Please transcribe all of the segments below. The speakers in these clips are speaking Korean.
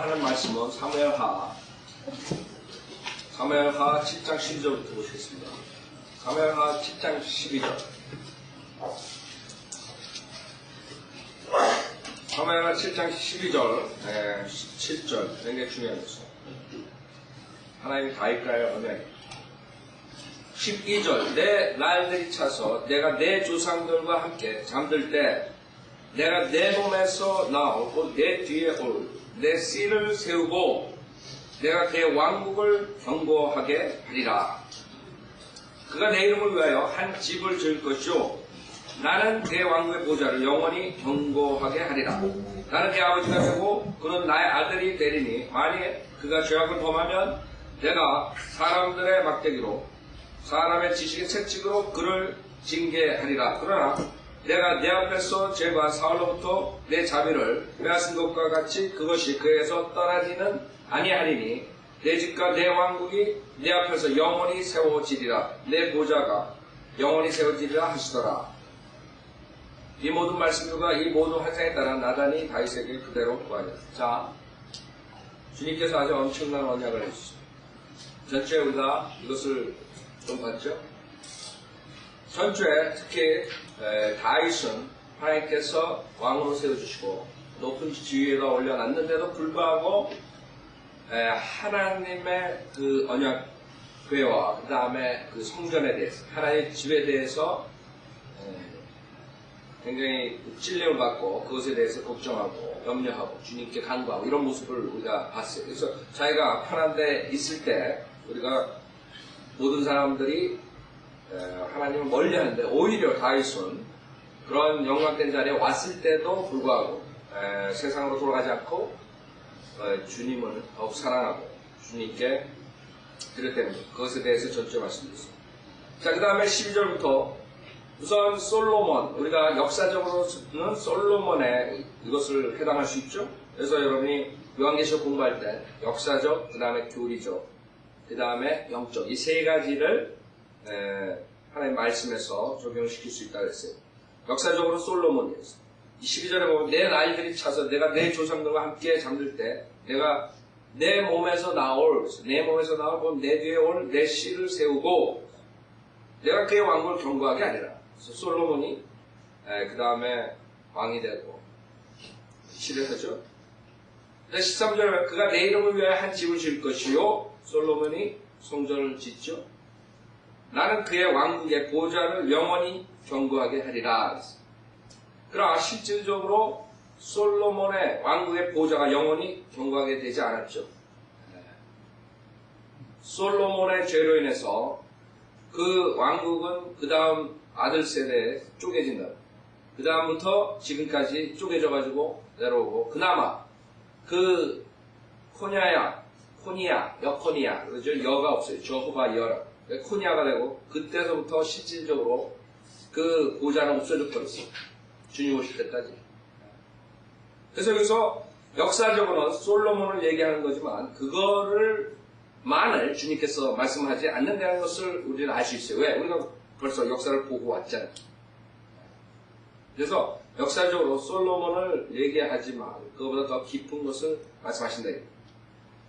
하는 말씀은 사무엘하 7장 12절부터 보시겠습니다. 사무엘하 7장 12절. 사무엘하 7장 12절, 17절 굉장히 중요한 것이죠. 하나님이 다윗과의 언약입니다. 12절. 내 날들이 차서 내가 내 조상들과 함께 잠들 때 내가 내 몸에서 나오고 내 뒤에 올 내 씨를 세우고 내가 그의 왕국을 견고하게 하리라. 그가 내 이름을 위하여 한 집을 지을 것이요 나는 그의 왕국의 보좌를 영원히 견고하게 하리라. 나는 그의 아버지가 되고 그는 나의 아들이 되리니 만일 그가 죄악을 범하면 내가 사람들의 막대기로 사람의 지식의 채찍으로 그를 징계하리라. 그러나 내가 내 앞에서 죄가 사울로부터 내 자비를 빼앗은 것과 같이 그것이 그에서 떠나지는 아니하리니 내 집과 내 왕국이 내 앞에서 영원히 세워지리라. 내 보좌가 영원히 세워지리라 하시더라. 이 모든 말씀들과 이 모든 환상에 따라 나단이 다윗에게 그대로 구하였다. 자, 주님께서 아주 엄청난 언약을 해주셨습니다. 전주에 우리가 이것을 좀 봤죠? 전주에 특히 다윗은 하나님께서 왕으로 세워주시고 높은 지위에다 올려놨는데도 불구하고 하나님의 그 언약궤와 그 다음에 그 성전에 대해서 하나님의 집에 대해서 굉장히 찔림을 받고 그것에 대해서 걱정하고 염려하고 주님께 간구하고 이런 모습을 우리가 봤어요. 그래서 자기가 편한 데 있을 때 우리가 모든 사람들이 하나님을 멀리하는데 오히려 다윗은 그런 영광된 자리에 왔을 때도 불구하고 세상으로 돌아가지 않고 주님을 더욱 사랑하고 주님께 드렸다는 것, 그것에 대해서 전체 말씀드렸습니다. 자, 그 다음에 12절부터 우선 솔로몬, 우리가 역사적으로는 솔로몬에 이것을 해당할 수 있죠. 그래서 여러분이 요한계시록 공부할 때 역사적, 그 다음에 교리적, 그 다음에 영적, 이 세 가지를 하나님 말씀에서 적용시킬 수 있다고 했어요. 역사적으로 솔로몬이었어요. 12절에 보면 내 날들이 차서 내가 내 조상들과 함께 잠들 때 내가 내 몸에서 나올 보면 내 뒤에 올 내 씨를 세우고 내가 그의 왕국을 견고하게 하리라. 그래서 솔로몬이 그 다음에 왕이 되고 시를 하죠. 13절에 그가 내 이름을 위하여 한 집을 지을 것이요 솔로몬이 성전을 짓죠. 나는 그의 왕국의 보좌를 영원히 견고하게 하리라. 그러나 실질적으로 솔로몬의 왕국의 보좌가 영원히 견고하게 되지 않았죠. 솔로몬의 죄로 인해서 그 왕국은 그 다음 아들 세대에 쪼개진다. 그 다음부터 지금까지 쪼개져가지고 내려오고 그나마 그 여코니아 그러죠. 여가 없어요. 저호바 여라. 코니아가 되고 그때서부터 실질적으로 그 보좌는 없어져 버렸어요. 주님 오실 때까지. 그래서 여기서 역사적으로는 솔로몬을 얘기하는 거지만 그거를만을 주님께서 말씀하지 않는다는 것을 우리는 알 수 있어요. 왜? 우리가 벌써 역사를 보고 왔잖아요. 그래서 역사적으로 솔로몬을 얘기하지만 그거보다 더 깊은 것을 말씀하신다.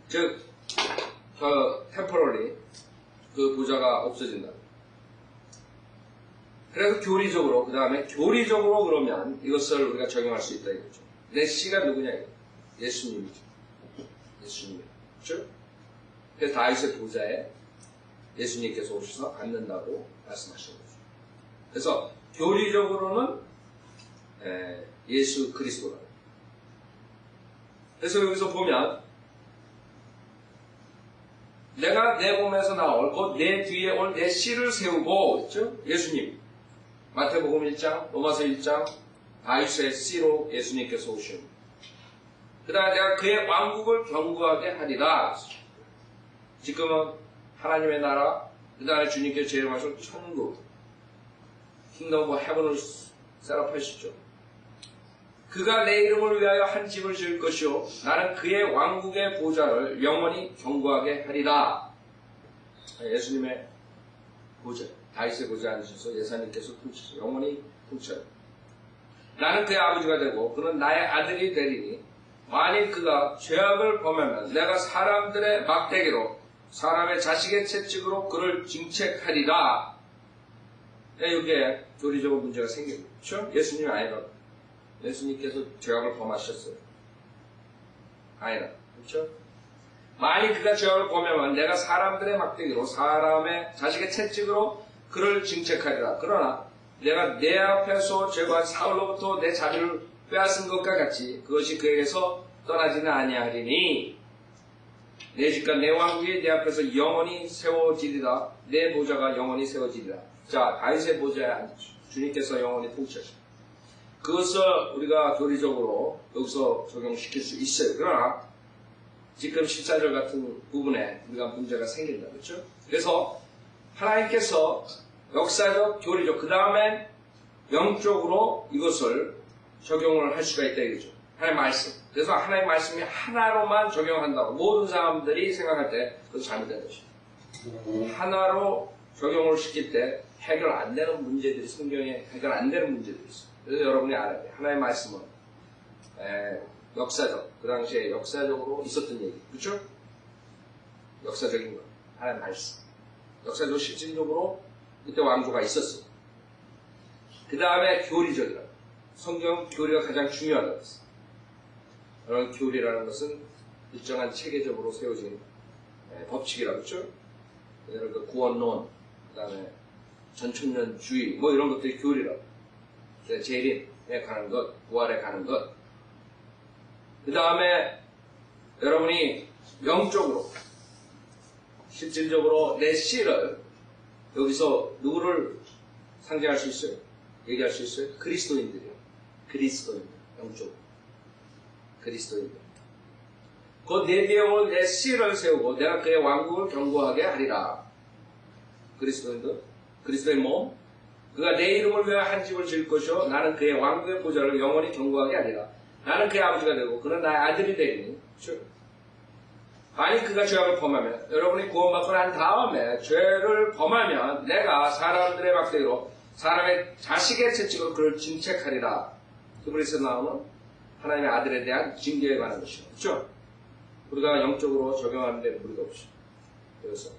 즉, 템포럴리 그 보좌가 없어진다. 그래서 교리적으로, 그 다음에 교리적으로 그러면 이것을 우리가 적용할 수 있다 이거죠. 내 씨가 누구냐 이거. 예수님이죠. 예수님. 그렇죠? 그래서 다윗의 보좌에 예수님께서 오셔서 앉는다고 말씀하신 거죠. 그래서 교리적으로는 예수 그리스도다. 그래서 여기서 보면 내가 내 몸에서 나올 곧 내 뒤에 올 내 씨를 세우고 그렇죠? 예수님. 마태복음 1장, 로마서 1장 다윗의 씨로 예수님께서 오십니다. 그 다음에 내가 그의 왕국을 견고하게 하리라. 지금은 하나님의 나라, 그 다음에 주님께서 제일하신 천국, 킹덤 오브 헤븐을 셋업하시죠. 그가 내 이름을 위하여 한 집을 지을 것이요 나는 그의 왕국의 보좌를 영원히 견고하게 하리라. 예수님의 보좌, 다윗의 보좌에 앉으셔서 예수님께서 통치죠. 영원히 통치하리라. 나는 그의 아버지가 되고 그는 나의 아들이 되리니 만일 그가 죄악을 범하면 내가 사람들의 막대기로 사람의 자식의 채찍으로 그를 징책하리라. 여기에 교리적으로 문제가 생깁니다. 그렇죠? 예수님이 아니라 예수님께서 죄악을 범하셨어요. 아니라 그렇죠? 만일 그가 죄악을 범하면 내가 사람들의 막대기로 사람의 자식의 채찍으로 그를 징책하리라. 그러나 내가 내 앞에서 죄과한 사울로부터 내 자비를 빼앗은 것과 같이 그것이 그에게서 떠나지는 아니하리니 내 집과 내 왕국이 내 앞에서 영원히 세워지리라. 내 보좌가 영원히 세워지리라. 자, 다윗의 보좌에 앉으시오. 주님께서 영원히 통치하십니다. 그것을 우리가 교리적으로 여기서 적용시킬 수 있어요. 그러나 지금 14절 같은 부분에 우리가 문제가 생긴다. 그렇죠? 그래서 하나님께서 역사적, 교리적, 그 다음엔 영적으로 이것을 적용을 할 수가 있다 이거죠. 하나님의 말씀. 그래서 하나님의 말씀이 하나로만 적용한다고 모든 사람들이 생각할 때 그것이 잘못된 것입니다. 하나로 적용을 시킬 때 해결 안 되는 문제들이 성경에 해결 안 되는 문제들이 있어요. 그래서 여러분이 알아야 돼요. 하나님의 말씀은 역사적, 그 당시에 역사적으로 있었던 얘기. 그렇죠? 역사적인 것. 하나님의 말씀. 역사적으로 실질적으로 그때 왕조가 있었어요. 그 다음에 교리적이라. 성경 교리가 가장 중요하다고 했어요. 그런 교리라는 것은 일정한 체계적으로 세워진 법칙이라고 그렇죠? 예를 들어 구원론, 그 다음에 전천년주의, 뭐 이런 것들이 교리라고. 재림에 가는 것, 부활에 가는 것. 그 다음에 여러분이 영적으로, 실질적으로 내 씨를 여기서 누구를 상징할 수 있어요? 얘기할 수 있어요? 그리스도인들이요. 그리스도인들, 영적으로. 그리스도인들. 그 내 뒤에 올 내 씨를 세우고 내가 그의 왕국을 견고하게 하리라. 그리스도인들, 그리스도의 몸. 그가 내 이름을 위하여 한 집을 지을 것이요 나는 그의 왕국의 보좌를 영원히 견고하게 하리라. 나는 그의 아버지가 되고 그는 나의 아들이 되리니. 그렇죠? 만일 그가 죄악을 범하면 여러분이 구원받고 난 다음에 죄를 범하면 내가 사람들의 막대기로 사람의 자식의 채찍으로 그를 징책하리라. 히브리서에 나오는 하나님의 아들에 대한 징계에 관한 것이죠. 그렇죠? 우리가 영적으로 적용하는데 무리가 없죠. 그래서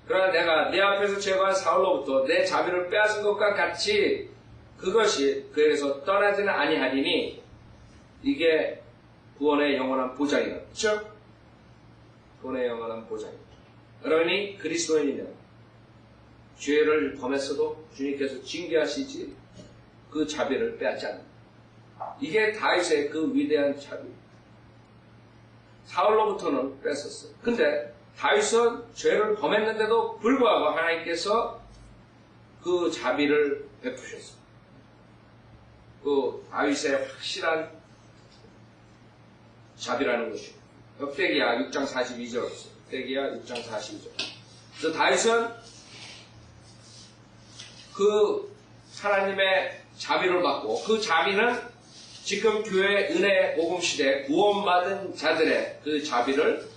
그러나 내가 내 앞에서 죄과한 사울로부터 내 자비를 빼앗은 것과 같이 그것이 그에게서 떠나지는 아니하리니 이게 구원의 영원한 보장이다. 그렇죠? 구원의 영원한 보장입니다. 여러분이 그리스도인이면 죄를 범했어도 주님께서 징계하시지 그 자비를 빼앗지 않는다. 이게 다윗의 그 위대한 자비. 사울로부터는 뺐었어요. 근데 다윗은 죄를 범했는데도 불구하고 하나님께서 그 자비를 베푸셨어요. 그 다윗의 확실한 자비라는 것이 역대기야 6장 42절. 역대기야 6장 42절. 그래서 다윗은 그 하나님의 자비를 받고 그 자비는 지금 교회 은혜 복음 시대 구원받은 자들의 그 자비를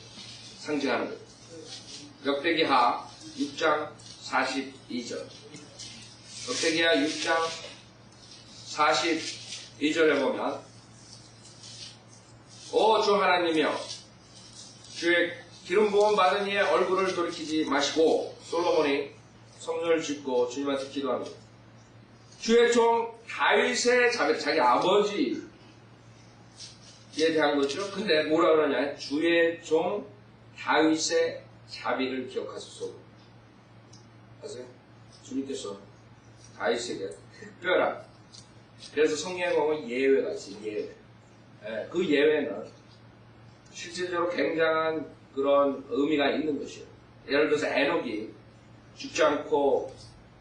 상징하는 거예요. 역대기하 6장 42절. 역대기하 6장 42절에 보면 오 주 하나님이여 주의 기름 부음 받은 이의 얼굴을 돌이키지 마시고 솔로몬이 성전을 짓고 주님한테 기도합니다. 주의 종 다윗의 자비, 자기 아버지에 대한 거죠. 근데 뭐라 그러냐? 주의 종 다윗의 자비를 기억하소서. 아세요? 주님께서 다윗에게 특별한, 그래서 성경에 보면 예외가 있어요. 예외. 그 예외는 실질적으로 굉장한 그런 의미가 있는 것이에요. 예를 들어서 에녹이 죽지 않고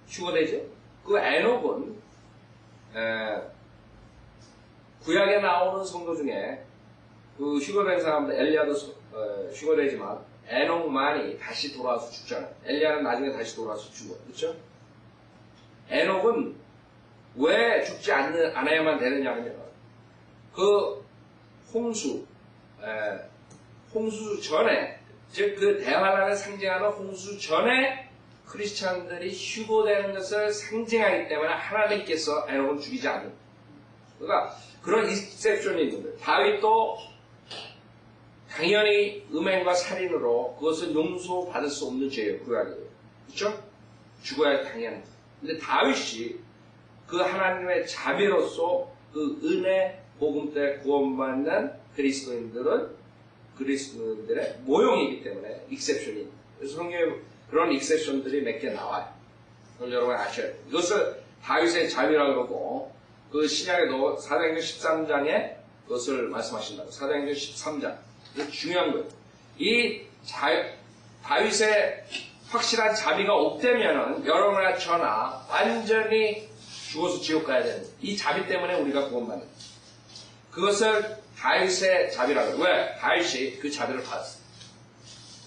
휴거되죠. 그 에녹은 구약에 나오는 성도 중에 그 휴거된 사람들 엘리야도 휴거되지만 에녹만이 다시 돌아와서 죽잖아요. 엘리야는 나중에 다시 돌아와서 죽어요. 그렇죠? 에녹은 왜 죽지 않아야만 되느냐면 그 홍수 전에, 즉 그 대환란을 상징하는 홍수 전에 크리스찬들이 휴거되는 것을 상징하기 때문에 하나님께서 에녹을 죽이지 않는. 그러니까 그런 익셉션이 있는데 다윗도 당연히 음행과 살인으로 그것은 용서받을 수 없는 죄예요. 구약이에요. 그렇죠? 죽어야 당연해. 근데 다윗이 그 하나님의 자비로서 그 은혜 복음 때 구원받는 그리스도인들의 모형이기 때문에 익셉션이. 그래서 성경에 그런 익셉션들이 몇 개 나와요. 그걸 여러분 아셔야 돼요. 이것을 다윗의 자비라고 그러고 그 신약에도 사도행전 13장에 그것을 말씀하신다고. 사도행전 13장. 이게 중요한 거예요. 이 다윗의 확실한 자비가 없다면은 여러분이나 저나 완전히 죽어서 지옥 가야 되는 거예요. 이 자비 때문에 우리가 구원받는 거예요. 그것을 다윗의 자비라고 해요. 왜? 다윗이 그 자비를 받았어요.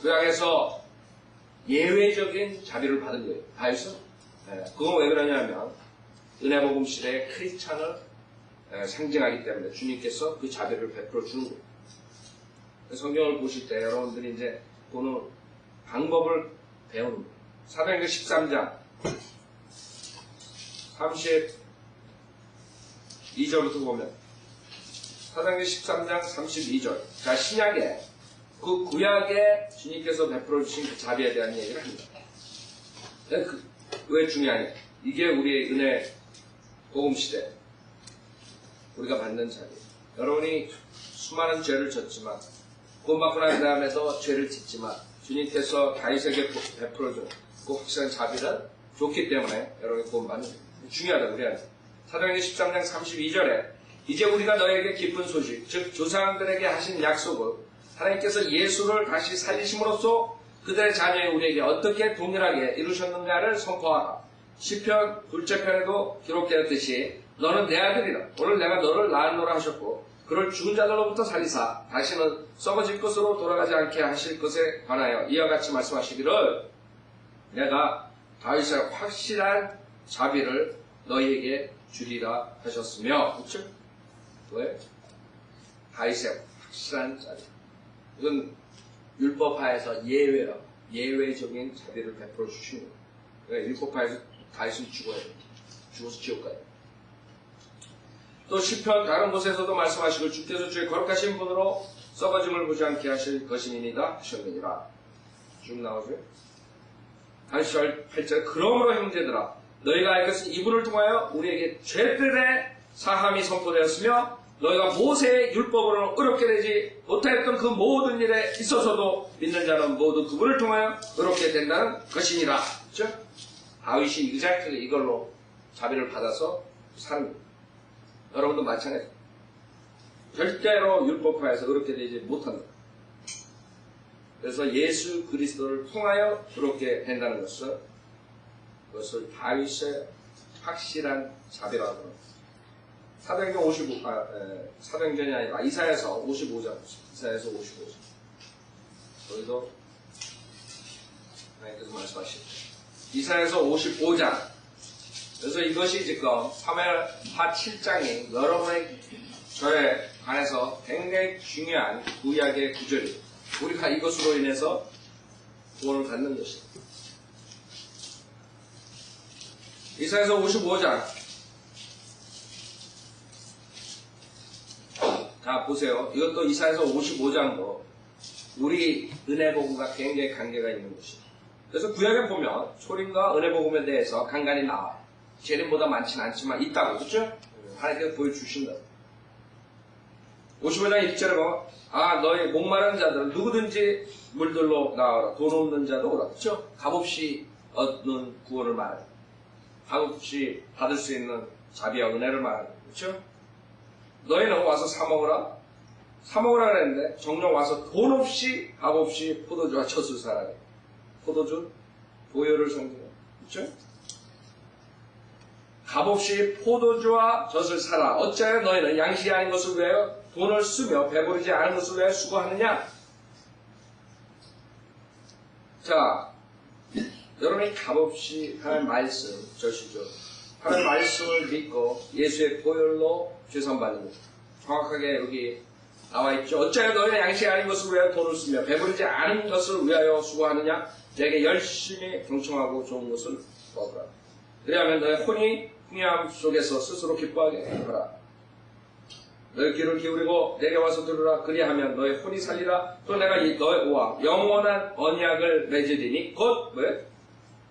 구약에서 예외적인 자비를 받은 거예요. 다윗은. 그건 왜 그러냐면 은혜복음 시대의 크리스찬을 상징하기 때문에 주님께서 그 자비를 베풀어 주는 거예요. 성경을 보실 때 여러분들이 이제 보는 방법을 배우는 거예요. 사도행전 13장 32절부터 보면 사도행전 13장 32절. 자, 신약에 그 구약에 주님께서 베풀어 주신 그 자비에 대한 얘기를 합니다. 왜 중요하냐? 이게 우리의 은혜 복음 시대 우리가 받는 자비. 여러분이 수많은 죄를 졌지만 구원받고 난 다음에도 죄를 짓지만 주님께서 다윗에게 베풀어준 그 확실한 자비는 좋기 때문에 여러분이 구원받는 거예요. 중요하다 우리한테. 사도행전 13장 32절에 이제 우리가 너에게 기쁜 소식, 즉 조상들에게 하신 약속을 하나님께서 예수를 다시 살리심으로써 그들의 자녀의 우리에게 어떻게 동일하게 이루셨는가를 선포하라. 시편 둘째 편에도 기록되었듯이 너는 내 아들이라. 오늘 내가 너를 낳았노라 하셨고 그를 죽은 자들로부터 살리사 다시는 썩어질 것으로 돌아가지 않게 하실 것에 관하여 이와 같이 말씀하시기를 내가 다윗의 확실한 자비를 너희에게 주리라 하셨으며. 그렇죠? 왜? 다윗의 확실한 자비. 이건 율법하에서 예외적인 자비를 베풀어 주시는 거예요. 그러니까 율법하에서 다윗은 죽어야 돼요. 죽어서 지옥 가요. 또 시편 다른 곳에서도 말씀하시고 주께서 주의 거룩하신 분으로 썩어짐을 보지 않게 하실 것이니이다 하셨느니라. 쭉 나오죠. 다시 8절 그러므로 형제들아 너희가 알 것은 이분을 통하여 우리에게 죄들의 사함이 선포되었으며 너희가 모세의 율법으로는 어렵게 되지 못하였던 그 모든 일에 있어서도 믿는 자는 모두 그분을 통하여 어렵게 된다는 것이니라. 그렇죠? 다윗이 exactly 이걸로 자비를 받아서 사는 거예요. 여러분도 마찬가지. 절대로 율법화에서 어렵게 되지 못한다. 그래서 예수 그리스도를 통하여 그렇게 된다는 것을 그것을 다윗의 확실한 자비라고 합니다. 사도행전이 아니라 이사야서 55장. 이사야서 55장. 거기도 하나님께서 말씀하시죠. 이사야서 55장. 그래서 이것이 지금 사무엘하 7장이 여러분의 저에 관해서 굉장히 중요한 구약의 구절이에요. 우리가 이것으로 인해서 구원을 받는 것입니다. 이사야서 55장. 자, 보세요. 이것도 이사야서 55장도 우리 은혜복음과 굉장히 관계가 있는 것이에요. 그래서 구약에 보면 초림과 은혜복음에 대해서 간간히 나와요. 재림보다 많지는 않지만 있다고. 그렇죠? 하나님께서 보여주신다. 55장 1절에 보면 너희 목마른 자들은 누구든지 물들로 나와라. 돈 없는 자도 오라. 그렇죠? 값없이 얻는 구원을 말하는, 값없이 받을 수 있는 자비와 은혜를 말하는. 그렇죠? 너희는 와서 사 먹으라. 사 먹으라 그랬는데 정녕 와서 돈 없이 값 없이 포도주와 젖을 사라. 포도주 보혈을 상징해요. 그렇죠? 값없이 포도주와 젖을 사라. 어찌하여 너희는 양식이 아닌 것을 위하여 돈을 쓰며 배부르지 않은 것을 위하여 수고하느냐? 자, 여러분이 값없이 하나님의 말씀, 젖이죠. 하나님의 말씀을 믿고 예수의 보혈로 죄산받는 것. 정확하게 여기 나와 있죠. 어찌하여 너희는 양식이 아닌 것을 위하여 돈을 쓰며 배부르지 않은 것을 위하여 수고하느냐? 내게 열심히 경청하고 좋은 것을 먹으라. 그리하면 너의 혼이 풍요함 속에서 스스로 기뻐하게 하라. 너의 귀를 기울이고 내게 와서 들으라. 그리하면 너의 혼이 살리라. 또 내가 너와 영원한 언약을 맺으리니 곧 뭐예요?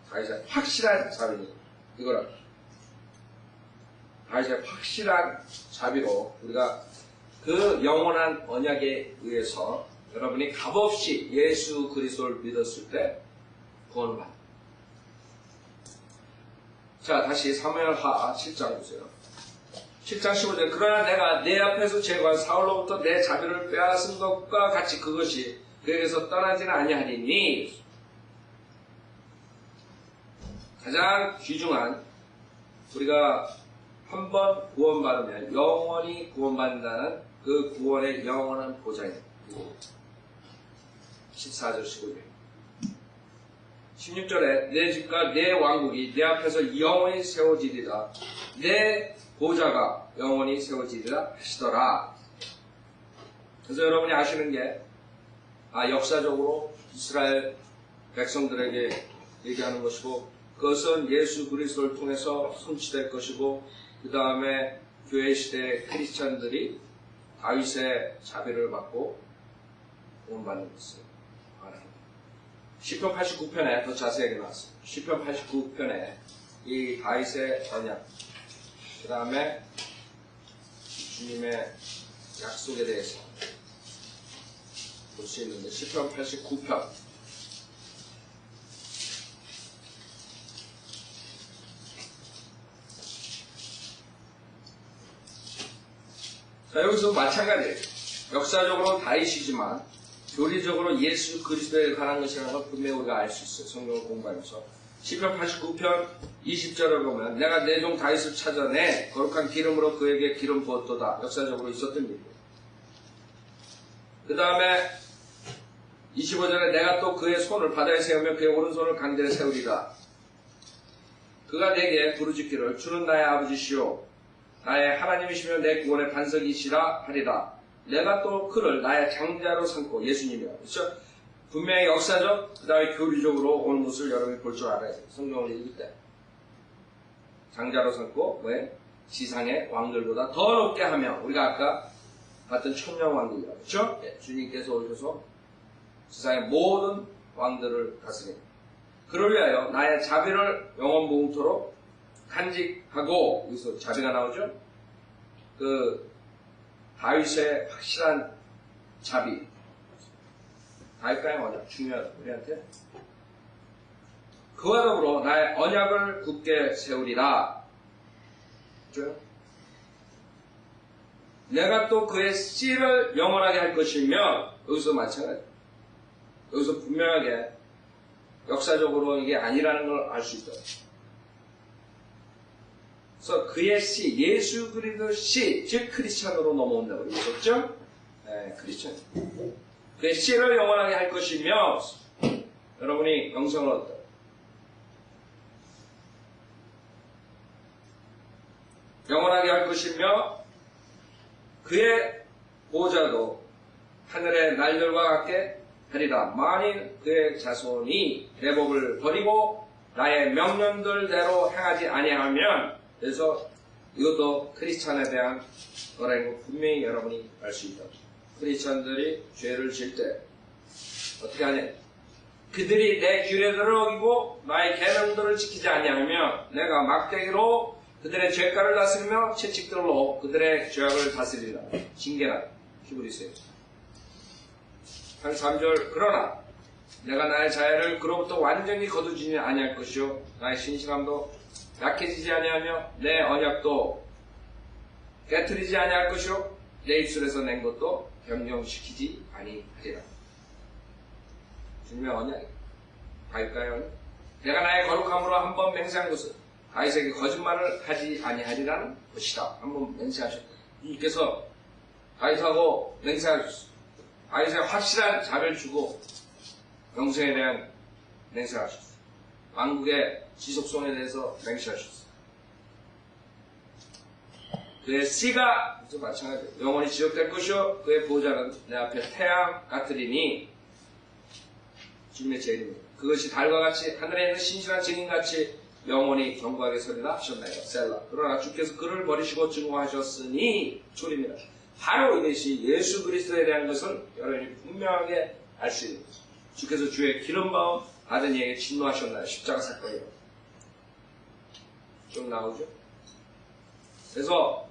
다윗의 확실한 자비니 이거라. 다윗의 확실한 자비로 우리가 그 영원한 언약에 의해서 여러분이 값없이 예수 그리스도를 믿었을 때 구원을 받는. 자, 다시 사무엘하 7장 보세요. 7장 15절. 그러나 내가 내 앞에서 제거한 사울로부터 내 자비를 빼앗은 것과 같이 그것이 그에게서 떠나지는 아니하리니. 가장 귀중한 우리가 한번 구원받으면 영원히 구원받는다는 그 구원의 영원한 보장입니다. 14절 15절 16절에 내 집과 내 왕국이 내 앞에서 영원히 세워지리라. 내 보좌가 영원히 세워지리라 하시더라. 그래서 여러분이 아시는 게 역사적으로 이스라엘 백성들에게 얘기하는 것이고 그것은 예수 그리스도를 통해서 성취될 것이고 그 다음에 교회 시대의 크리스찬들이 다윗의 자비를 받고 구원받는 것을 말합니다. 시편 89편에 더 자세하게 나왔습니다. 시편 89편에 이 다윗의 언약, 그 다음에 주님의 약속에 대해서 볼 수 있는데 시편 89편 자, 여기서 마찬가지예요. 역사적으로 다윗이지만 교리적으로 예수 그리스도에 관한 것이라는 걸 분명히 우리가 알 수 있어요. 성경을 공부하면서. 시편 89편 20절을 보면 내가 내 종 다윗을 찾아내 거룩한 기름으로 그에게 기름 부었도다. 역사적으로 있었던 일이에요. 그 다음에 25절에 내가 또 그의 손을 바다에 세우며 그의 오른손을 강들에 세우리라. 그가 내게 부르짖기를 주는 나의 아버지시오 나의 하나님이시며 내 구원의 반석이시라 하리라. 내가 또 그를 나의 장자로 삼고 예수님이요. 그렇죠? 분명히 역사적, 그 다음에 교리적으로 온 것을 여러분이 볼 줄 알아야 돼요. 성경을 읽을 때. 장자로 삼고, 왜? 지상의 왕들보다 더 높게 하며, 우리가 아까 봤던 천년 왕국이라고. 그렇죠? 네, 주님께서 오셔서 지상의 모든 왕들을 다스립니다. 그를 위하여 나의 자비를 영원 무궁토록 간직하고, 여기서 자비가 나오죠? 다윗의 확실한 자비. 다윗과의 언약, 중요하다, 우리한테. 그와 더불어 나의 언약을 굳게 세우리라. 그죠? 내가 또 그의 씨를 영원하게 할 것이며, 여기서 마찬가지. 여기서 분명하게 역사적으로 이게 아니라는 걸 알 수 있다. 그래서 그의 씨, 예수 그리스도 씨, 즉 크리스찬으로 넘어온다고 그랬었죠? 네, 크리스찬. 그의 씨를 영원하게 할 것이며 여러분이 영생을 얻다. 영원하게 할 것이며 그의 보좌도 하늘의 날들과 같게 하리라. 만일 그의 자손이 내 법을 버리고 나의 명령들대로 행하지 아니하면, 그래서 이것도 크리스찬에 대한 거라는 거 분명히 여러분이 알 수 있다. 크리스찬들이 죄를 질 때 어떻게 하냐? 그들이 내 규례들을 어기고 나의 계명들을 지키지 아니하면 내가 막대기로 그들의 죄가를 다스리며 채찍들로 그들의 죄악을 다스리라. 징계라. 히브리서에 3절 그러나 내가 나의 자애를 그로부터 완전히 거두지는 아니할 것이요 나의 신실함도 약해지지 아니하며 내 언약도 깨트리지 아니할 것이요 내 입술에서 낸 것도 변경시키지 아니하리라. 주님의 언약이 다윗과의 내가 나의 거룩함으로 한번 맹세한 것은 다윗에게 거짓말을 하지 아니하리라는 것이다. 한번 맹세하셨다. 주님께서 다윗하고 맹세하셨습니다. 다윗에 확실한 자비를 주고 영생에 대한 맹세하셨습니다. 왕국의 지속성에 대해서 맹세하셨습니다. 그의 씨가 마찬가지예요. 영원히 지속될 것이요 그의 보좌는 내 앞에 태양 같으리니 주님의 제일입니다. 그것이 달과 같이 하늘에 있는 신실한 증인같이 영원히 견고하게 서리라 하셨나이다. 셀라. 그러나 주께서 그를 버리시고 증오하셨으니 초림이라. 바로 이것이 예수 그리스도에 대한 것을 여러분이 분명하게 알 수 있는 거죠. 주께서 주의 기름 부음 받은 이에게 진노하셨나요? 십자가 사건이요. 좀 나오죠? 그래서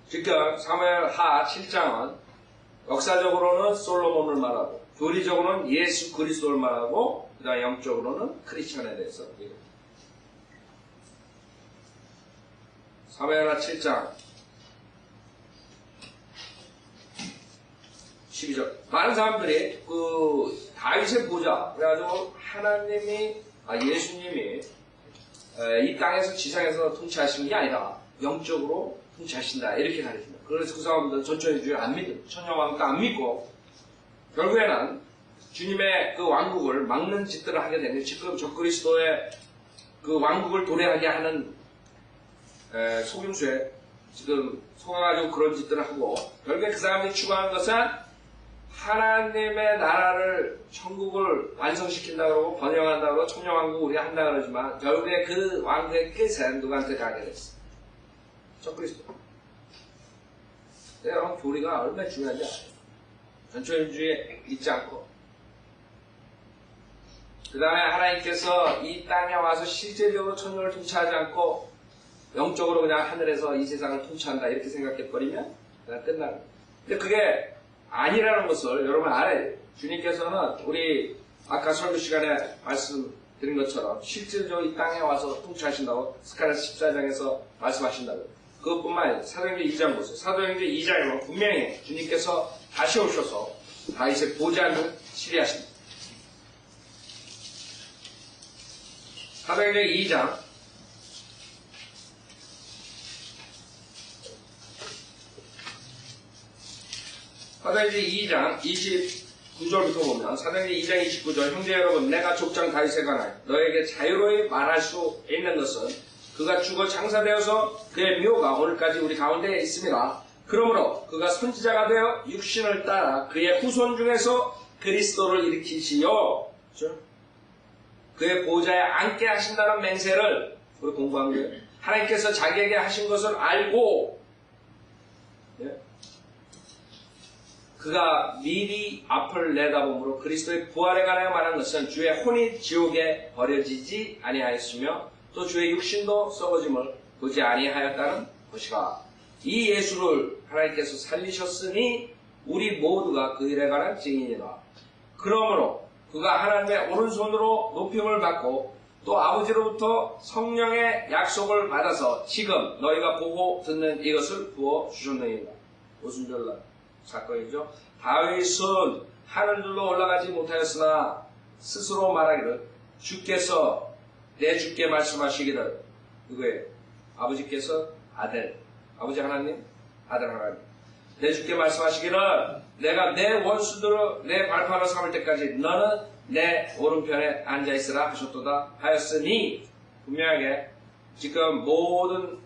지금 사무엘 하 7장은 역사적으로는 솔로몬을 말하고 교리적으로는 예수 그리스도를 말하고 그 다음 영적으로는 크리스천에 대해서 사무엘 하 7장 12절. 많은 사람들이 다윗의 보좌 그래가지고 하나님이 예수님이 이 땅에서 지상에서 통치하시는 게 아니라 영적으로 통치하신다 이렇게 가르칩니다. 그래서 그 사람들은 전천주의 안 믿는 천녀왕도 안 믿고 결국에는 주님의 그 왕국을 막는 짓들을 하게 되는 지금 적그리스도의 그 왕국을 도래하게 하는 속임수에 지금 속아가지고 그런 짓들을 하고 결국에 그 사람들이 추구하는 것은 하나님의 나라를 천국을 완성시킨다고 그러고 번영한다고 그러고 천녀왕국 우리가 한다고 그러지만 결국에 그 왕국의 끝은 누구한테 가게 됐어? 적그리스도. 여러분 교리가 얼마나 중요한지 알아요. 전천주의에 있지 않고 그 다음에 하나님께서 이 땅에 와서 실제적으로 천국을 통치하지 않고 영적으로 그냥 하늘에서 이 세상을 통치한다 이렇게 생각해버리면 그냥 끝나는 거예요. 근데 그게 아니라는 것을 여러분 알아야 돼요. 주님께서는 우리 아까 설교 시간에 말씀드린 것처럼 실질적으로 이 땅에 와서 통치하신다고 스가랴서 14장에서 말씀하신다고. 그것뿐만 아니라 사도행전 2장 보세요. 사도행전 2장에는 분명히 주님께서 다시 오셔서 다윗의 보좌를 치리하십니다. 사도행전 2장 29절부터 보면 사도행전 2장 29절 형제 여러분 내가 족장 다윗에 관하여 너에게 자유로이 말할 수 있는 것은 그가 죽어 장사되어서 그의 묘가 오늘까지 우리 가운데에 있습니다. 그러므로 그가 선지자가 되어 육신을 따라 그의 후손 중에서 그리스도를 일으키시어 그의 보좌에 앉게 하신다는 맹세를 우리 공부한 거예요. 하나님께서 자기에게 하신 것을 알고 그가 미리 앞을 내다봄으로 그리스도의 부활에 관하여 말한 것은 주의 혼이 지옥에 버려지지 아니하였으며 또 주의 육신도 썩어짐을 보지 아니하였다는 것이라. 이 예수를 하나님께서 살리셨으니 우리 모두가 그 일에 관한 증인이라. 그러므로 그가 하나님의 오른손으로 높임을 받고 또 아버지로부터 성령의 약속을 받아서 지금 너희가 보고 듣는 이것을 부어주셨느니라. 무슨 별난 사건이죠. 다윗은 하늘들로 올라가지 못하였으나 스스로 말하기를 주께서 내 주께 말씀하시기를 누구예요? 아버지께서 아들 아버지 하나님 아들 하나님 내 주께 말씀하시기를 내가 내 원수들을 내 발판으로 삼을 때까지 너는 내 오른편에 앉아있으라 하셨도다 하였으니 분명하게 지금 모든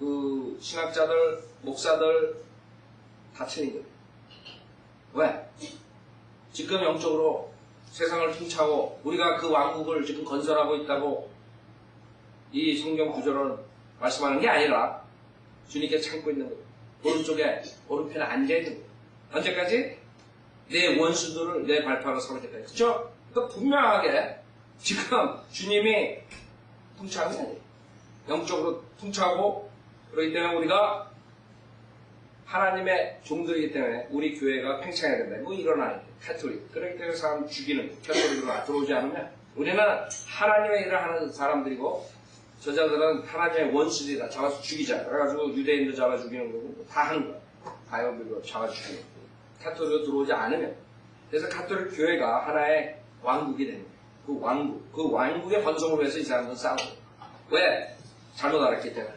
그 신학자들 목사들 다 틀린 거예요. 왜? 지금 영적으로 세상을 통치하고 우리가 그 왕국을 지금 건설하고 있다고 이 성경 구절은 말씀하는 게 아니라 주님께 참고 있는 거예요. 오른쪽에 오른편에 앉아있는 거예요. 언제까지? 내 원수들을 내 발판으로 삼을 때까지. 그렇죠? 그러니까 분명하게 지금 주님이 통치하는 게 아니에요. 영적으로 통치하고 그렇기 때문에 우리가 하나님의 종들이기 때문에 우리 교회가 팽창해야 된다. 뭐 이런 아이들, 카톨릭. 그렇기 때문에 사람 죽이는 카톨릭으로 들어오지 않으면 우리는 하나님의 일을 하는 사람들이고 저자들은 하나님의 원수들이다. 잡아서 죽이자. 그래가지고 유대인도 잡아 죽이는 거고 다 하는 거야. 바이오빌로 잡아 죽이는 거고. 카톨릭으로 들어오지 않으면. 그래서 카톨릭 교회가 하나의 왕국이 되는 거예요. 그 왕국의 번성으로 해서 이 사람들은 싸우고. 왜? 잘못 알았기 때문에.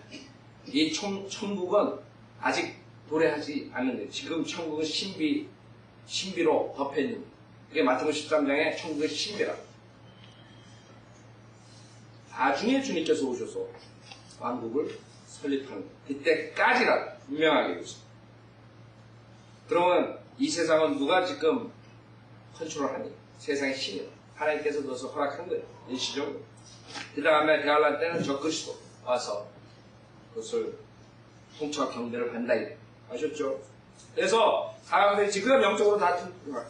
이 천국은 아직 도래하지 않는 거예요. 지금 천국은 신비로 덮여있는 거예요. 그게 마태복음 13장에 천국의 신비라고. 나중에 주님께서 오셔서 왕국을 설립하는 거예요. 그때까지라 분명하게 그렇습니다. 그러면 이 세상은 누가 지금 컨트롤하니? 세상의 신이요. 하나님께서 넣어서 허락한 거예요. 일시적으로. 그 다음에 대할란 때는 적그리스도 와서 그것을 통치와 경배를 한다. 아셨죠? 그래서 사람들이 지금 영적으로 다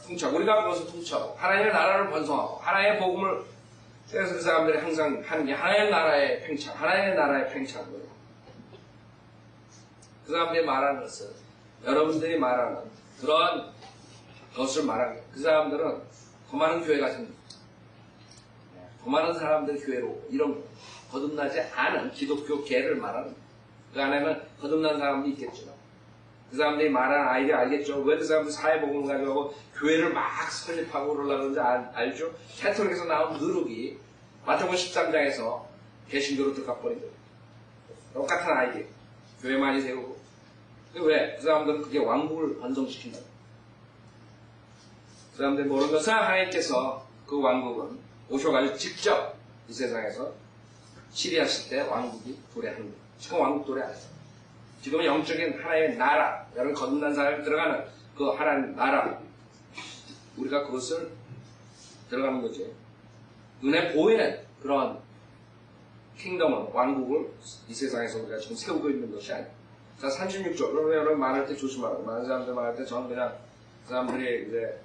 통치하고 우리가 그것을 통치하고 하나님의 나라를 번성하고 하나님의 복음을 그래서 그 사람들이 항상 하는 게 하나님의 나라의 팽창, 하나님의 나라의 팽창. 그 사람들이 말하는 것은 여러분들이 말하는 그런 것을 말하는 거예요. 그 사람들은 더 많은 교회가 생깁니다. 더 많은 사람들 교회로 이런 거듭나지 않은 기독교계를 말하는 거예요. 그 안에는 거듭난 사람도 있겠죠. 그 사람들이 말하는 아이디어 알겠죠? 왜 그 사람들 사회복음을 가지고 교회를 막 설립하고 그러려고 그러는지 알죠? 캐톨릭에서 나온 누룩이 마태복음 13장에서 개신교로 들어가버린 거예요. 똑같은 아이디어. 교회 많이 세우고. 왜? 그 사람들은 그게 왕국을 번성시킨다. 그 사람들이 모르는 것은 하나님께서 그 왕국은 오셔가지고 직접 이 세상에서 치리하실 때 왕국이 도래하는 거예요. 지금 왕국 도래 안 해요. 지금은 영적인 하나의 나라, 여러분 거듭난 사람이 들어가는 그 하나님 나라, 우리가 그것을 들어가는 거지. 눈에 보이는 그런 킹덤은 왕국을 이 세상에서 우리가 지금 세우고 있는 것이 아니에요. 자, 36절. 그러면 여러분 말할 때 조심하라고. 많은 사람들 말할 때 저는 그냥 그 사람들이 이제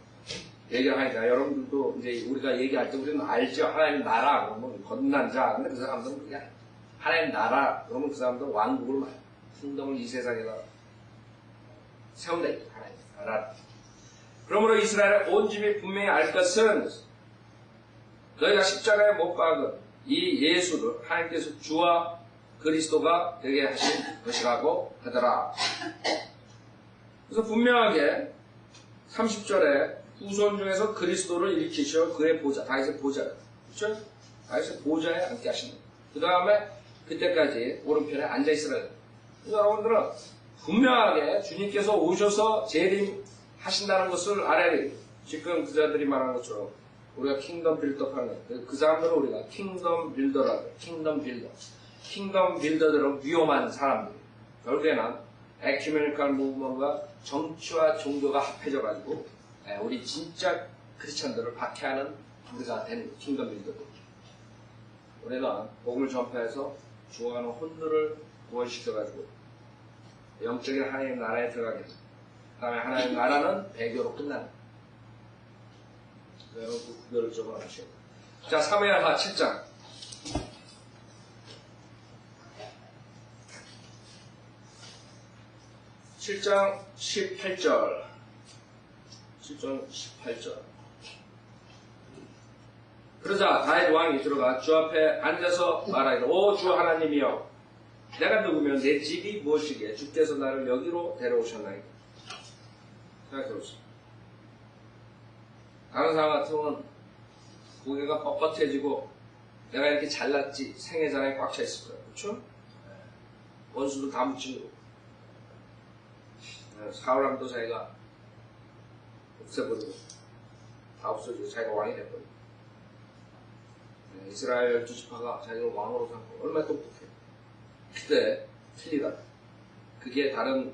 얘기를 하니까 여러분들도 이제 우리가 얘기할 때 우리는 알죠. 하나님 나라 그러면 거듭난 자. 근데 그 사람들은 그냥 하나님 나라 그러면 그 사람들은 왕국을 말해요. 킹덤을 이 세상에다 세운다. 하나님 나라. 그러므로 이스라엘의 온 집이 분명히 알 것은 너희가 십자가에 못 박은 이 예수를 하나님께서 주와 그리스도가 되게 하신 것이라고 하더라. 그래서 분명하게 30절에 후손 중에서 그리스도를 일으키셔 그의 보좌, 다윗의 보좌, 그렇죠? 다윗의 보좌에 앉게 하시는 거예요. 그 다음에 그때까지 오른편에 앉아있으라. 여러분들은 분명하게 주님께서 오셔서 재림하신다는 것을 알아야 돼요. 지금 그자들이 말하는 것처럼 우리가 킹덤 빌드업 하는 거예요. 그 사람들은 우리가 킹덤 빌더라고 해요. 킹덤 빌더. 킹덤 빌더들은 위험한 사람들. 결국에는 에큐메니컬 무브먼트가 정치와 종교가 합해져가지고 우리 진짜 크리스천들을 박해하는 우리가 된 킹덤 빌더들. 우리는 복음을 전파해서 죽어가는 혼들을 구원시켜가지고 영적인 하나님 나라에 들어가게 됩니다. 그 다음에 하나님 나라는 배교로 끝나는 거예요. 여러분 그 구별을 좀 하셔야 돼요. 자, 사무엘하 7장. 7장 18절. 7장 18절. 그러자 다윗 왕이 들어가 주 앞에 앉아서 말하기를 오 주 하나님이여 내가 누구면 내 집이 무엇이기에 주께서 나를 여기로 데려오셨나이까. 생각해보세요. 다른 사람 같으면 고개가 뻣뻣해지고 내가 이렇게 잘났지 생애 자랑이 꽉 차 있을 거예요. 그렇죠? 원수도 다 묻히고 사울왕도 자기가 없애버리고 다 없어지고 자기가 왕이 돼버리고 이스라엘 12지파가 자기를 왕으로 삼고 얼마나 똑똑해. 그때 틀리다. 그게 다른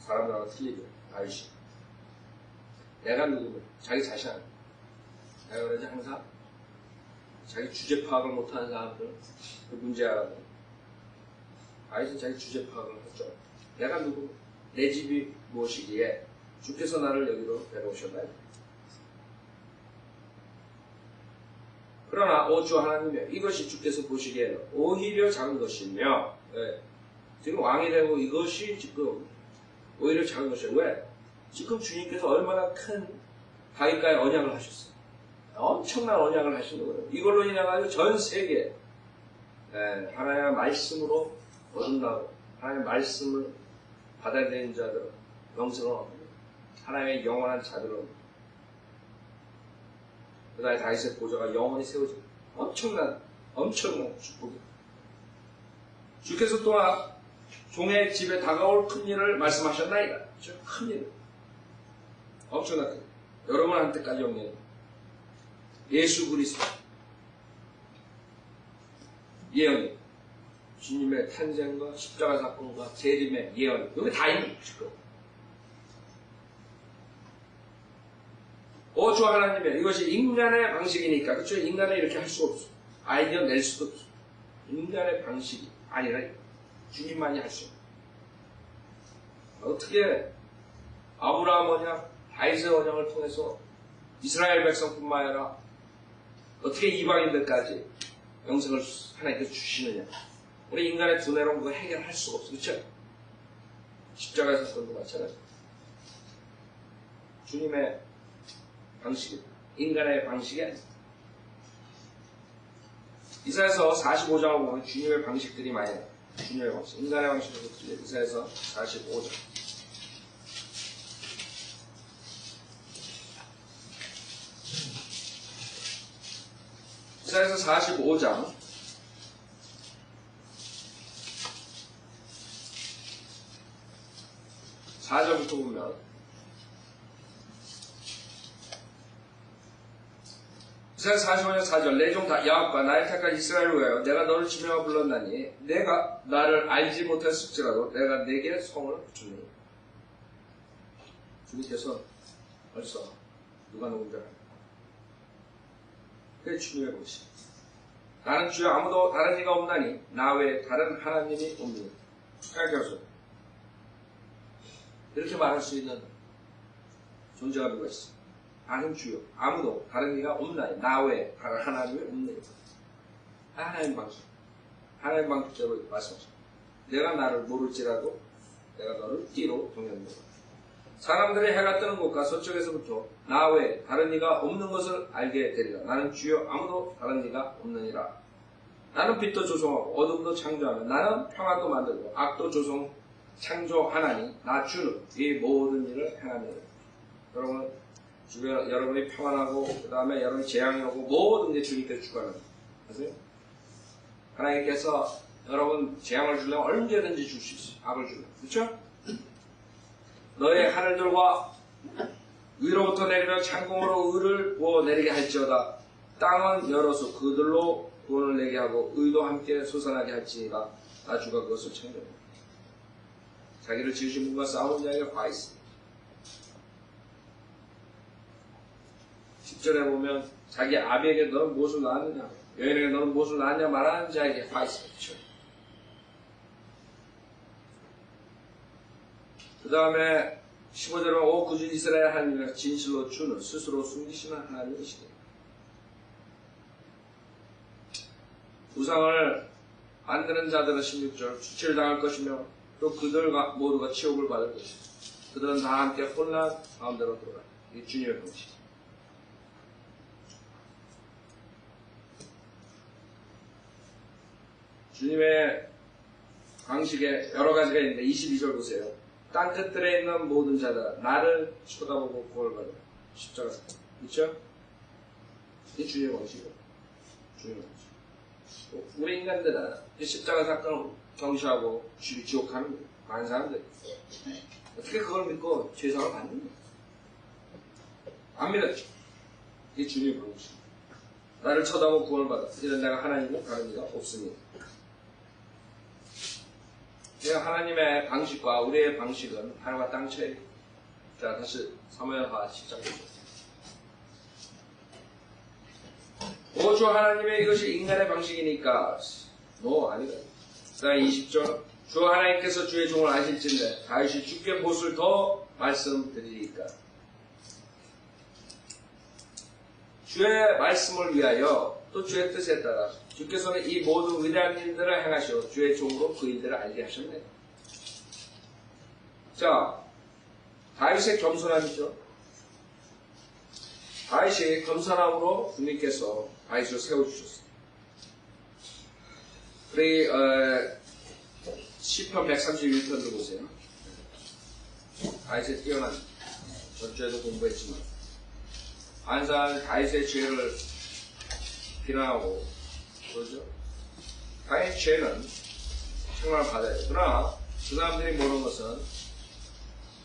사람들하고 틀리죠. 다윗이. 내가 누구면 자기 자신 내가 그러지 항상 자기 주제 파악을 못하는 사람들 그 문제야. 다윗은 자기 주제 파악을 했죠. 내가 누구면 내 집이 무엇이기에 주께서 나를 여기로 데려오셨나요? 그러나 오 주 하나님이여 이것이 주께서 보시기에 오히려 작은 것이며 지금 왕이 되고 이것이 지금 오히려 작은 것이에요. 왜? 지금 주님께서 얼마나 큰 다윗과의 언약을 하셨어요. 엄청난 언약을 하신 거예요. 이걸로 인해가지고 전 세계 하나님의 말씀으로 거듭나고 하나님의 말씀을 받아들이는 자들은 영생을 얻고 하나님의 영원한 자들은 그 다음에 다윗의 보좌가 영원히 세워집니다. 엄청난 축복이에요. 주께서 또한 종의 집에 다가올 큰 일을 말씀하셨나이다. 큰 일. 엄청난 큰 일. 여러분한테까지 오는 예수 그리스도 예언. 주님의 탄생과 십자가 사건과 재림의 예언. 여기 다 있는 지금. 오 주 하나님의 이것이 인간의 방식이니까 그렇죠? 인간은 이렇게 할 수가 없어. 아이디어 낼 수도 없어. 인간의 방식이 아니라 주님만이 할 수 있는. 어떻게 아브라함 언약, 다윗의 언약을 통해서 이스라엘 백성뿐만 아니라 어떻게 이방인들까지 영생을 하나님께서 주시느냐. 우리 인간의 두뇌로 그거 해결할 수가 없어. 그렇죠? 십자가의 사건도 마찬가지. 주님의 방식이 인간의 방식이 아니다. 이사야서 45장을 보면 주님의 방식들이 많이 나와요. 주님의 방식, 인간의 방식으로 틀려요. 이사야서 45장. 이사야서 45장 4절부터 보면 이사야서 45장 4절 내 종 야곱과 나의 택한 이스라엘을 위하여 내가 너를 지명하여 불렀나니 내가 나를 알지 못했을지라도 내가 내게 성을 주니. 주님께서 벌써 누가 누군지 알아요. 그게 주님의 것이. 나는 주여 아무도 다른 이가 없나니 나 외에 다른 하나님이 없느니. 생각해보세요. 이렇게 말할 수 있는 존재가 누가 있어? 나는 주여 아무도 다른 이가 없나니 나 외에 다른 하나님이 없느니. 하나님 방식. 하나님 방식대로 말씀하십니다. 내가 나를 모를지라도 내가 너를 띠로 동행한다. 사람들이 해가 뜨는 곳과 서쪽에서부터 나 외에 다른 이가 없는 것을 알게 되리라. 나는 주여 아무도 다른 이가 없느니라. 나는 빛도 조성하고 어둠도 창조하며 나는 평안도 만들고 악도 창조하나니 나 주는 이 모든 일을 행하느니라. 여러분 주변 여러분이 평안하고 그 다음에 여러분이 재앙이 오고 모든 게 주님께서 주관하는 거예요. 아세요? 하나님께서 여러분 재앙을 주려면 언제든지 줄 수 있어요. 악을 주려면. 그렇죠? 너의 하늘들과 위로부터 내리며 창공으로 의를 부어 내리게 할지어다. 땅은 열어서 그들로 구원을 내게 하고 의도 함께 솟아나게 할지니라. 나 주가 그것을 창조합니다. 자기를 지으신 분과 싸우는 자에게 화 있습니다. 10절에 보면 자기 아비에게 너는 무엇을 낳았느냐, 여인에게 너는 무엇을 낳았냐 말하는 자에게 화 있습니다. 그 다음에 15절은 오 구주 이스라엘 하나님이여 진실로 주는 스스로 숨기시는 하나님이시니. 우상을 만드는 자들은 16절 주체를 당할 것이며 또 그들과 모두가 치욕을 받을 것이다. 그들은 다 함께 혼란 가운데로 돌아가. 이게 주님의 방식. 주님의 방식에 여러 가지가 있는데 22절 보세요. 땅끝들에 있는 모든 자들 나를 쳐다보고 구원을 받으라. 십자가 사건. 그렇죠? 이게 주님의 방식이에요. 주님의 방식. 우리 인간들은 십자가 사건을 경시하고 지옥 가는 거예요. 많은 사람들. 어떻게 그걸 믿고 죄상을 받는 거예요? 안 믿었죠. 이게 주님의 방식. 나를 쳐다보고 구원을 받아. 이제는 내가 하나님은 다른 이가 없습니다. 하나님의 방식과 우리의 방식은 하늘과 땅 차이. 자, 다시 사무엘하 10장 보겠습니다. 오, 주 하나님의 이것이 인간의 방식이니까 아니다. 자, 20절 주 하나님께서 주의 종을 아실진데 다윗이 주께 무엇을 더 말씀드리리까. 주의 말씀을 위하여 또 주의 뜻에 따라 주께서는 이 모든 위대한 일들을 행하시어 주의 종으로 그 일들을 알게 하셨네. 자, 다윗의 겸손함이죠. 다윗이 겸손함으로 주님께서 다윗을 세워주셨어요. 우리 시편 131편도 보세요. 다윗의 뛰어난 전주에도 공부했지만 항상 다윗의 죄를 비난하고 그러죠. 다윗의 죄는 책망을 받아야 돼요. 그러나 그 사람들이 모르는 것은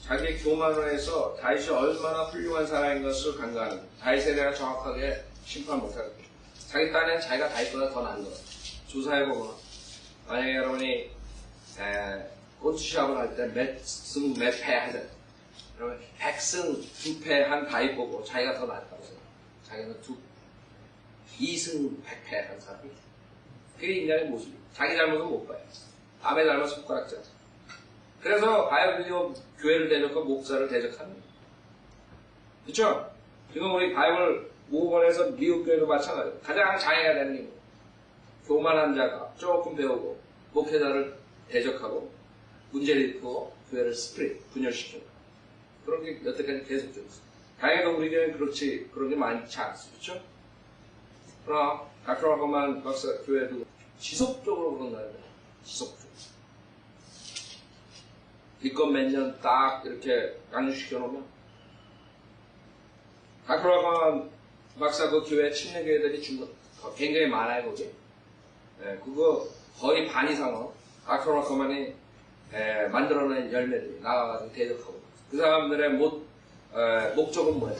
자기의 교만으로 해서 다윗이 얼마나 훌륭한 사람인 것을 간과하는 거예요. 다윗에 대해 정확하게 심판 못하거든요. 자기 딴에는 자기가 다윗보다 더 나은 거예요. 조사해보면 만약에 여러분이 꽃시합을 할 때 몇 승 몇 패 하잖아요. 그러면 100승 2패 한 다윗 보고 자기가 더 낫다고 생각해요. 자기는 2승 100패 한 사람이. 그게 인간의 모습이에요. 자기 잘못은 못 봐요. 남의 잘못 손가락질 하죠. 그래서 바이블리온 교회를 대적하고 목사를 대적하는 거예요. 그렇죠? 지금 우리 바이블 모험원에서 미국 교회도 마찬가지예요. 가장 장애가 되는 게 교만한 자가 조금 배우고 목회자를 대적하고 문제를 일으키고 교회를 분열시키는 그런 게 여태까지 계속 좀 있어요. 다행히도 우리 교회는 그런 게 많지 않습니다. 그렇죠? 그러나 다크라고만 박사 교회도 지속적으로 그런 거예요. 지속적으로. 기껏 몇 년 딱 이렇게 양육시켜 놓으면 다크라고만 박사 그 교회 침례교회들이 굉장히 많아요. 거기. 그거 거의 반 이상은 다크라고만이 만들어낸 열매들이 나와가지고 대적하고 그 사람들의 목적은 뭐예요?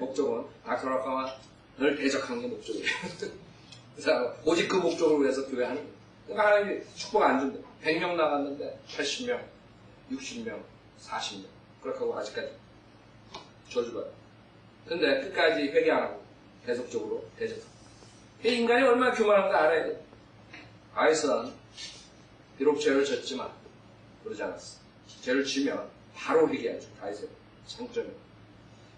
목적은 다크라고만을 대적하는 게 목적이에요. 그 사람 오직 그 목적을 위해서 교회 하는 거예요. 그러니까 하나님이 축복 안 준대. 100명 나갔는데 80명, 60명, 40명 그렇게 하고 아직까지 저주받아요. 근데 끝까지 회개 안 하고 계속적으로 대적하고 인간이 얼마나 교만한지 알아야 돼요. 아이스는 비록 죄를 졌지만 그러지 않았어. 죄를 지면 바로 회개하죠. 다윗의 장점이.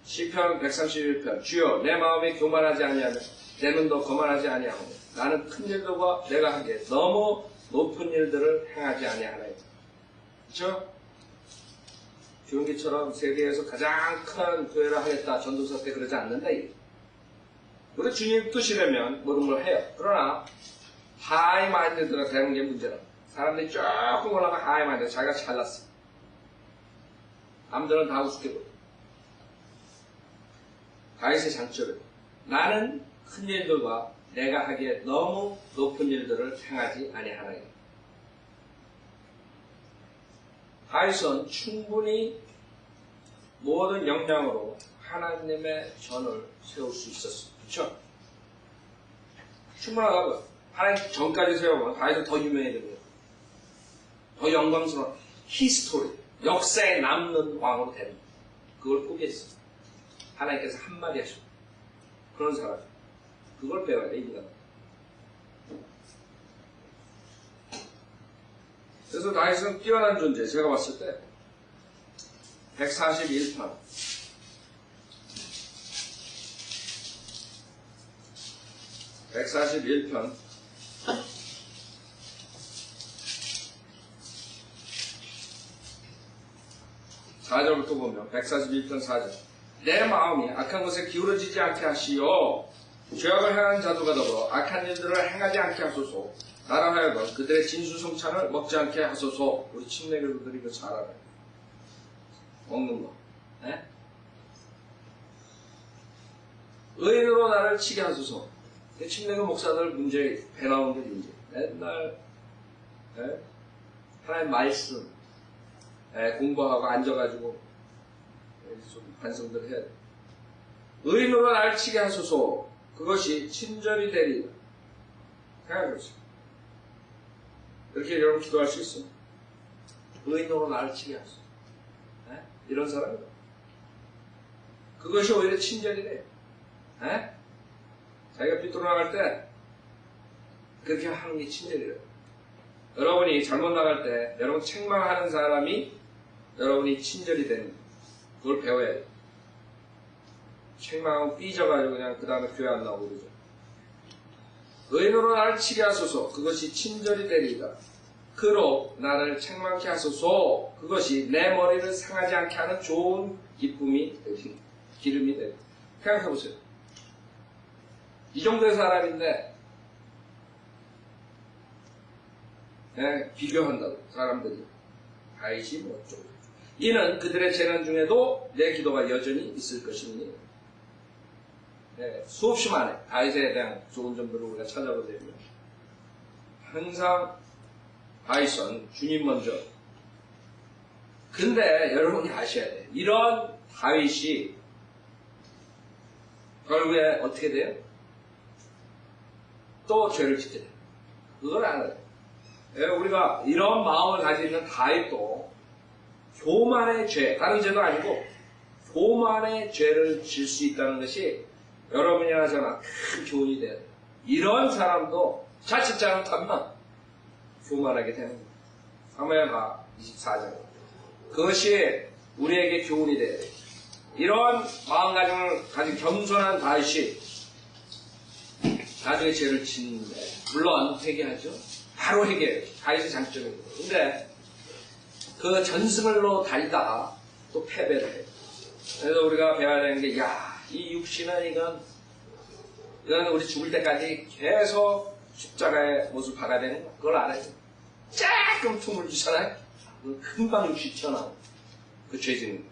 시편 131편 주여 내 마음이 교만하지 아니하며 내 눈도 거만하지 아니하며 나는 큰 일들과 내가 하기에 너무 높은 일들을 행하지 아니하나이다. 그렇죠? 기운기처럼 세계에서 가장 큰 교회를 하겠다 전도사 때 그러지 않는다. 우리 주님 뜻이라면 모든 걸 해요. 그러나 하이 마인드가 되는 게 문제라. 사람들이 조금 올라가 하이 마인드 자기가 잘났어. 남들은 다 우습게 보여. 다윗의 장점은 나는 큰 일들과 내가 하기에 너무 높은 일들을 행하지 아니하나이다. 다윗은 충분히 모든 역량으로 하나님의 전을 세울 수 있었어요. 그렇죠? 충분하다고요. 하나님 전까지 세우면 다윗은 더 유명해지고요. 더 영광스러운 히스토리, 역사에 남는 왕으로 되는 거예요. 그걸 포기했어요. 하나님께서 한마디 하시고 그런 사람 그걸 배워야 돼 인간. 그래서 다윗은 뛰어난 존재. 제가 봤을 때 141편 141편 4절부터 보면 141편 4절 내 마음이 악한 것에 기울어지지 않게 하시오. 죄악을 행하는 자들과 더불어 악한 일들을 행하지 않게 하소서. 나라 하여금 그들의 진수성찬을 먹지 않게 하소서. 우리 침례교도들이 이거 잘 알아요. 먹는 거. 네? 의인으로 나를 치게 하소서. 침례교 목사들 문제, 배 나오는 게 문제. 맨날 네? 하나님 말씀 공부하고 앉아가지고 좀 반성들 해야 돼. 의인으로 나를 치게 하소서. 그것이 친절이 되리라. 생각해보세요. 이렇게 여러분 기도할 수 있어요? 의인으로 나를 치게 하소서. 네? 이런 사람이다. 그것이 오히려 친절이래. 네? 자기가 삐뚤어나갈 때 그렇게 하는 게 친절이래. 여러분이 잘못 나갈 때 여러분 책망하는 사람이 여러분이 친절이 되는 거예요. 그걸 배워야 돼. 책망하고 삐져가지고 그냥 그 다음에 교회 안 나오고 그러죠. 의인으로 나를 치게 하소서. 그것이 친절이 되리이다. 그로 나를 책망케 하소서. 그것이 내 머리를 상하지 않게 하는 좋은 기쁨이 되리. 기름이 되리. 생각해보세요. 이 정도의 사람인데 비교한다고 사람들이 다윗이 뭐 어쩌고 이는 그들의 재난 중에도 내 기도가 여전히 있을 것이니 수없이 많아요. 다윗에 대한 좋은 점들을 우리가 찾아보게 되면 항상 다윗은 주님 먼저. 근데 여러분이 아셔야 돼요. 이런 다윗이 결국에 어떻게 돼요? 또 죄를 짓게 돼요. 그걸 알아요. 우리가 이런 마음을 가지고 있는 다윗도 교만의 죄, 다른 죄도 아니고 교만의 죄를 질 수 있다는 것이 여러분이나 저나 큰 교훈이 돼요. 이런 사람도 자칫 잘못하면 교만하게 되는 거예요. 사무엘가 24장. 그것이 우리에게 교훈이 돼야 돼. 이런 마음가짐을 가진 겸손한 다윗이 나중에 죄를 짓는데, 물론 회개하죠. 바로 회개해요. 다윗의 장점이거든요. 근데 그 전승을로 달리다가 또 패배를 해요. 그래서 우리가 배워야 되는 게, 이 육신은 이건 우리 죽을 때까지 계속 십자가의 못을 박아야 되는 거. 그걸 알아야 돼요. 조금 틈을 주잖아요. 금방 육신이 튀어나오고. 그 죄짓는.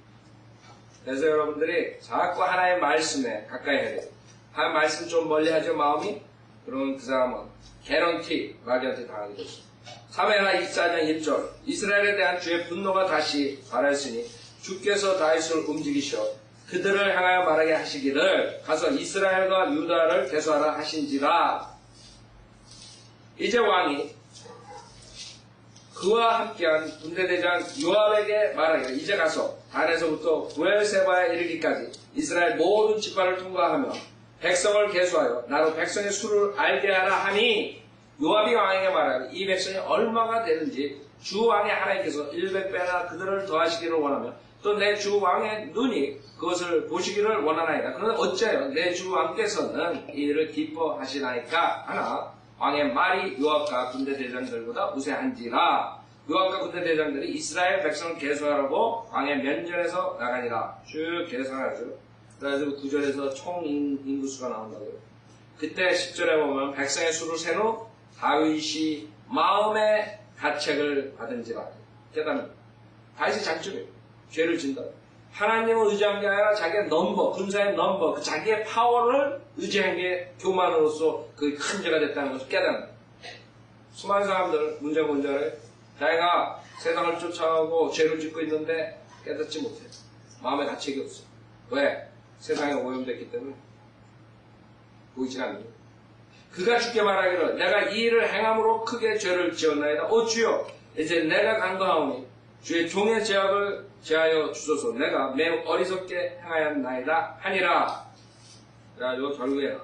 그래서 여러분들이 자꾸 하나의 말씀에 가까이 해야 돼요. 한 말씀 좀 멀리 하죠, 마음이? 그러면 그 사람은 개런티 마귀한테 당하게 됐습니다. 사무엘하 24장 1절. 이스라엘에 대한 주의 분노가 다시 발하였으니 주께서 다윗을 움직이셔 그들을 향하여 말하게 하시기를 가서 이스라엘과 유다를 대수하라 하신지라. 이제 왕이 그와 함께한 군대대장 요압에게 말하기를 이제 가서 단에서부터 부엘세바에 이르기까지 이스라엘 모든 지파를 통과하며 백성을 계수하여 나로 백성의 수를 알게 하라 하니, 요압이 왕에게 말하기를 이 백성이 얼마가 되는지 주 왕의 하나님께서 100배나 그들을 더하시기를 원하며 또 내 주 왕의 눈이 그것을 보시기를 원하나이다. 그러나 어째요 내 주 왕께서는 이 일을 기뻐하시나이까 하나 왕의 말이 요압과 군대 대장들보다 우세한지라. 요압과 군대 대장들이 이스라엘 백성을 계수하라고 왕의 면전에서 나가니라. 쭉 계산하죠. 그래서 9절에서 총 인구수가 나온다고요. 그때 10절에 보면 백성의 수를 센 후 다윗이 마음의 가책을 받은지라. 깨닫는 다윗의 장점이에요. 죄를 진다. 하나님을 의지한 게 아니라 자기의 넘버, 군사의 넘버, 그 자기의 파워를 의지한 게 교만으로서 그 큰 죄가 됐다는 것을 깨닫는. 수많은 사람들, 문제가 뭔지 알아요? 자기가 세상을 쫓아가고 죄를 짓고 있는데 깨닫지 못해요. 마음에 가책이 없어요. 왜? 세상에 오염됐기 때문에 보이지 않는 거예요. 그가 주께 말하기를 내가 이 일을 행함으로 크게 죄를 지었나이다. 오 주여 이제 내가 간구하오니 주의 종의 죄악을 제하여 주소서. 내가 매우 어리석게 행하였나이다 하니라. 그래가지고 결국에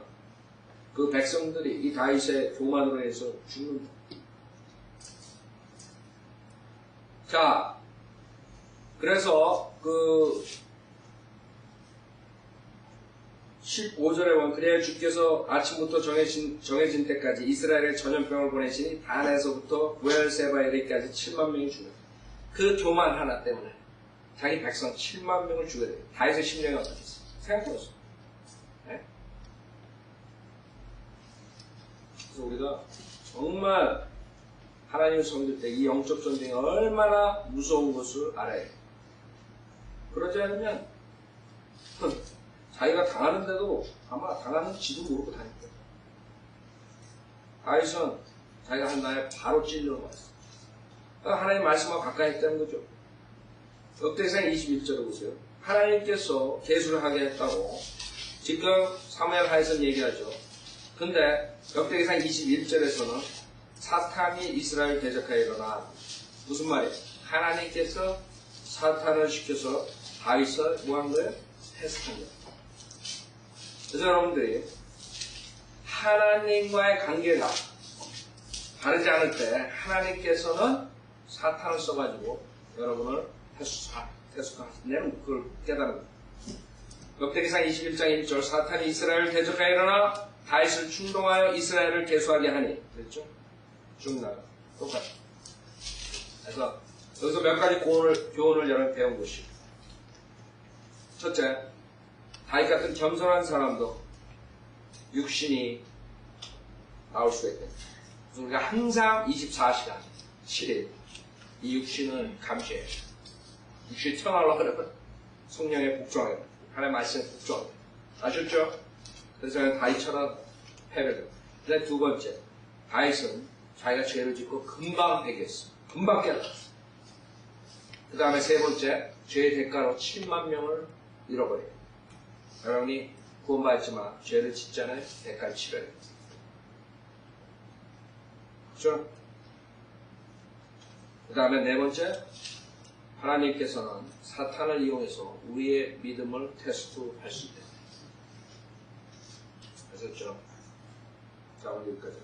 그 백성들이 이 다윗의 교만으로 해서 죽는다. 자, 그래서 그 15절에 보면 그래야 주께서 아침부터 정해진 때까지 이스라엘의 전염병을 보내시니 단에서부터 부엘세바에 이르기까지 7만 명이 죽었다. 그 교만 하나 때문에 자기 백성 7만 명을 죽여야 돼요. 다윗의 심령이 어떻겠어요? 생각해보세요. 네? 그래서 우리가 정말 하나님을 섬길 때 이 영적 전쟁이 얼마나 무서운 것을 알아야 해요. 그러지 않으면 자기가 당하는데도 아마 당하는지도 모르고 다닐 거예요. 다윗은 자기가 한 날에 바로 찔러 맞았어요. 하나님 말씀과 가까이 했다는 거죠. 역대상 21절을 보세요. 하나님께서 계수를 하게 했다고 지금 사무엘하에서는 얘기하죠. 근데 역대상 21절에서는 사탄이 이스라엘 대적하여 일어나. 무슨 말이에요? 하나님께서 사탄을 시켜서 다윗을 뭐 한 거예요? 테스트한 거예요. 그래서 여러분들이 하나님과의 관계가 바르지 않을 때 하나님께서는 사탄을 써가지고 여러분을 테스트하시는 그걸 깨달은 거예요. 역대기상 21장 1절 사탄이 이스라엘을 대적하여 일어나 다윗을 충동하여 이스라엘을 계수하게 하니 그랬죠? 죽나요? 똑같아요. 그래서 여기서 몇 가지 교훈을 여러분 배운 것이에요. 첫째, 다윗 같은 겸손한 사람도 육신이 나올 수가 있다. 그래서 우리가 항상 24시간 7일 이 육신을 감시해요. 육신이 튀어나오려고 그러면 성령에 복종해요. 하나님의 말씀에 복종해요. 아셨죠? 그래서 다윗처럼 패배돼요. 근데 두 번째, 다윗은 자기가 죄를 짓고 금방 회개했어. 금방 깨달았어. 그 다음에 세 번째, 죄의 대가로 7만 명을 잃어버려요. 여러분이 구원받지만 죄를 짓잖아요. 대가를 치러야 돼요. 그렇죠? 그 다음에 네 번째, 하나님께서는 사탄을 이용해서 우리의 믿음을 테스트할 수 있다. 아셨죠? 자, 오늘 여기까지.